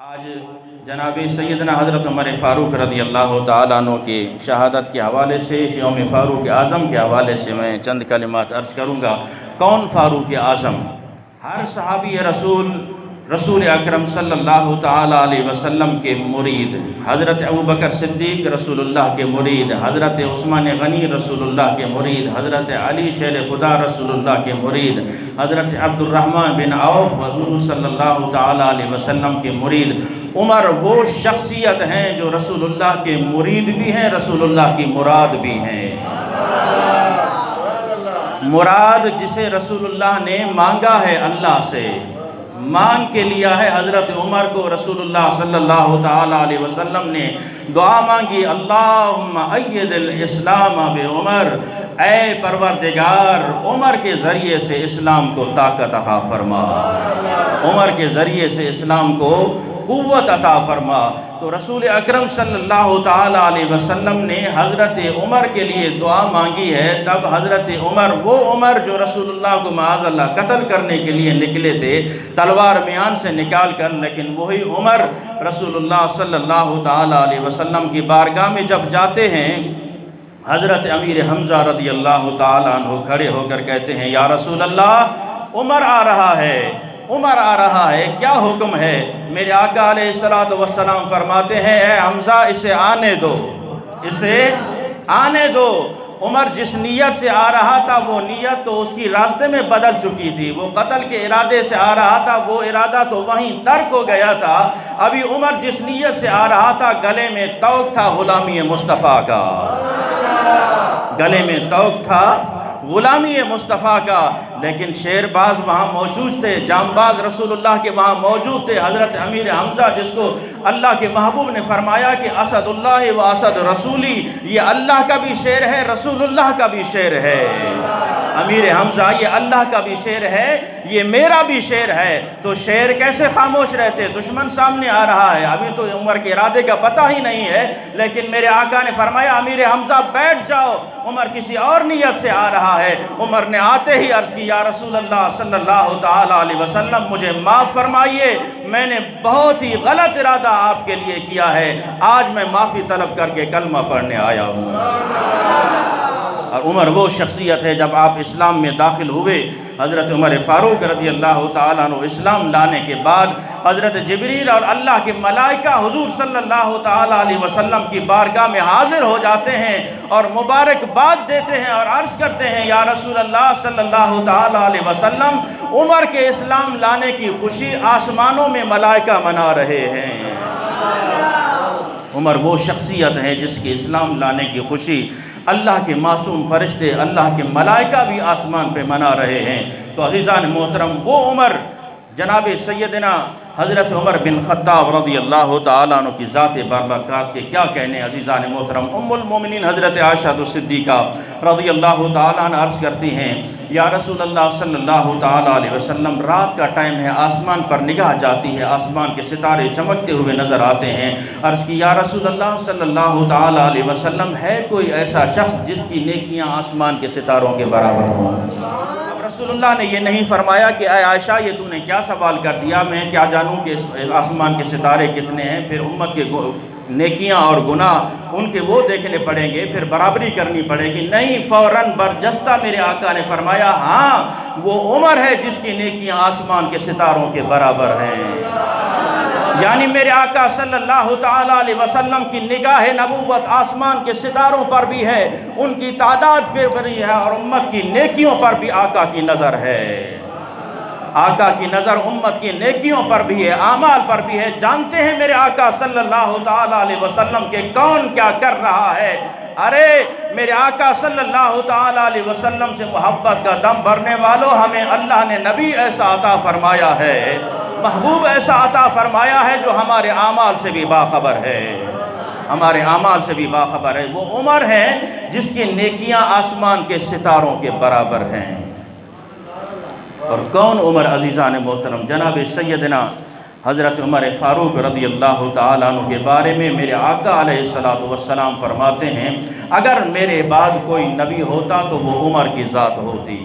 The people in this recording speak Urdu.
آج جناب سیدنا حضرت عمر فاروق رضی اللہ تعالیٰ عنہ کی شہادت کے حوالے سے، یوم فاروق اعظم کے حوالے سے میں چند کلمات عرض کروں گا۔ کون فاروق اعظم؟ ہر صحابی رسول اکرم صلی اللہ تعالیٰ علیہ وسلم کے مرید، حضرت ابوبکر صدیق رسول اللہ کے مرید، حضرت عثمان غنی رسول اللہ کے مرید، حضرت علی شیر خدا رسول اللہ کے مرید، حضرت عبد الرحمن بن عوف حضور صلی اللہ تعالیٰ علیہ وسلم کے مرید۔ عمر وہ شخصیت ہیں جو رسول اللہ کے مرید بھی ہیں، رسول اللہ کی مراد بھی ہیں۔ مراد جسے رسول اللہ نے مانگا ہے اللہ سے، مانگ کے لیا ہے حضرت عمر کو رسول اللہ صلی اللہ تعالیٰ علیہ وسلم نے دعا مانگی، اللہم اید الاسلام بعمر، اے پروردگار عمر کے ذریعے سے اسلام کو طاقت عطا فرما، عمر کے ذریعے سے اسلام کو قوت عطا فرما۔ تو رسول اکرم صلی اللہ تعالیٰ علیہ وسلم نے حضرت عمر کے لیے دعا مانگی ہے۔ تب حضرت عمر، وہ عمر جو رسول اللہ کو معاذ اللہ قتل کرنے کے لیے نکلے تھے تلوار میان سے نکال کر، لیکن وہی عمر رسول اللہ صلی اللہ تعالیٰ علیہ وسلم کی بارگاہ میں جب جاتے ہیں، حضرت امیر حمزہ رضی اللہ تعالیٰ عنہ کھڑے ہو کر کہتے ہیں، یا رسول اللہ عمر آ رہا ہے، عمر آ رہا ہے، کیا حکم ہے؟ میرے آقا علیہ السلام فرماتے ہیں، اے حمزہ اسے آنے دو، اسے آنے دو۔ عمر جس نیت سے آ رہا تھا وہ نیت تو اس کی راستے میں بدل چکی تھی، وہ قتل کے ارادے سے آ رہا تھا، وہ ارادہ تو وہیں ترک ہو گیا تھا۔ ابھی عمر جس نیت سے آ رہا تھا، گلے میں توق تھا غلامی مصطفیٰ کا، گلے میں توق تھا غلامی مصطفیٰ کا، لیکن شیر باز وہاں موجود تھے، جانباز رسول اللہ کے وہاں موجود تھے۔ حضرت امیر حمزہ جس کو اللہ کے محبوب نے فرمایا کہ اسد اللہ و اسد رسولی، یہ اللہ کا بھی شیر ہے، رسول اللہ کا بھی شیر ہے۔ امیر حمزہ یہ اللہ کا بھی شیر ہے، یہ میرا بھی شیر ہے، تو شیر کیسے خاموش رہتے؟ دشمن سامنے آ رہا ہے، ابھی تو عمر کے ارادے کا پتہ ہی نہیں ہے، لیکن میرے آقا نے فرمایا امیر حمزہ بیٹھ جاؤ، عمر کسی اور نیت سے آ رہا ہے۔ عمر نے آتے ہی عرض کی، یا رسول اللہ صلی اللہ تعالیٰ علیہ وسلم مجھے معاف فرمائیے، میں نے بہت ہی غلط ارادہ آپ کے لیے کیا ہے، آج میں معافی طلب کر کے کلمہ پڑھنے آیا ہوں۔ اور عمر وہ شخصیت ہے، جب آپ اسلام میں داخل ہوئے، حضرت عمر فاروق رضی اللہ تعالیٰ عنہ اسلام لانے کے بعد حضرت جبریل اور اللہ کے ملائکہ حضور صلی اللہ تعالیٰ علیہ وسلم کی بارگاہ میں حاضر ہو جاتے ہیں اور مبارکباد دیتے ہیں اور عرض کرتے ہیں، یا رسول اللہ صلی اللہ تعالیٰ علیہ وسلم، عمر کے اسلام لانے کی خوشی آسمانوں میں ملائکہ منا رہے ہیں۔ عمر وہ شخصیت ہے جس کے اسلام لانے کی خوشی اللہ کے معصوم فرشتے، اللہ کے ملائکہ بھی آسمان پہ منا رہے ہیں۔ تو عزیزان محترم، وہ عمر جناب سیدنا حضرت عمر بن خطاب رضی اللہ تعالیٰ عنہ کی ذات بارکات کے کیا کہنے عزیزان محترم۔ ام المومنین حضرت عائشہ صدیقہ رضی اللہ تعالیٰ عنہ عرض کرتی ہیں، یا رسول اللہ صلی اللہ تعالیٰ علیہ وسلم، رات کا ٹائم ہے، آسمان پر نگاہ جاتی ہے، آسمان کے ستارے چمکتے ہوئے نظر آتے ہیں۔ عرض کی، یا رسول اللہ صلی اللہ تعالیٰ علیہ وسلم، ہے کوئی ایسا شخص جس کی نیکیاں آسمان کے ستاروں کے برابر ہوں؟ رسول اللہ نے یہ نہیں فرمایا کہ اے عائشہ یہ تو نے کیا سوال کر دیا، میں کیا جانوں کہ آسمان کے ستارے کتنے ہیں، پھر امت کے نیکیاں اور گناہ ان کے وہ دیکھنے پڑیں گے، پھر برابری کرنی پڑے گی۔ نہیں، فوراً برجستہ میرے آقا نے فرمایا، ہاں وہ عمر ہے جس کی نیکیاں آسمان کے ستاروں کے برابر ہیں۔ یعنی میرے آقا صلی اللہ تعالیٰ علیہ وسلم کی نگاہ نبوت آسمان کے ستاروں پر بھی ہے، ان کی تعداد پر بھی ہے، اور امت کی نیکیوں پر بھی آقا کی نظر ہے۔ آقا کی نظر امت کی نیکیوں پر بھی ہے، اعمال پر بھی ہے۔ جانتے ہیں میرے آقا صلی اللہ تعالیٰ علیہ وسلم کے کون کیا کر رہا ہے؟ ارے میرے آقا صلی اللہ تعالیٰ علیہ وسلم سے محبت کا دم بھرنے والوں، ہمیں اللہ نے نبی ایسا عطا فرمایا ہے، محبوب ایسا عطا فرمایا ہے جو ہمارے اعمال سے بھی باخبر ہے، ہمارے اعمال سے بھی باخبر ہے۔ وہ عمر ہے جس کی نیکیاں آسمان کے ستاروں کے برابر ہیں۔ اور کون عمر عزیزان محترم؟ جناب سیدنا حضرت عمر فاروق رضی اللہ تعالیٰ عنہ کے بارے میں میرے آقا علیہ السلام فرماتے ہیں، اگر میرے بعد کوئی نبی ہوتا تو وہ عمر کی ذات ہوتی۔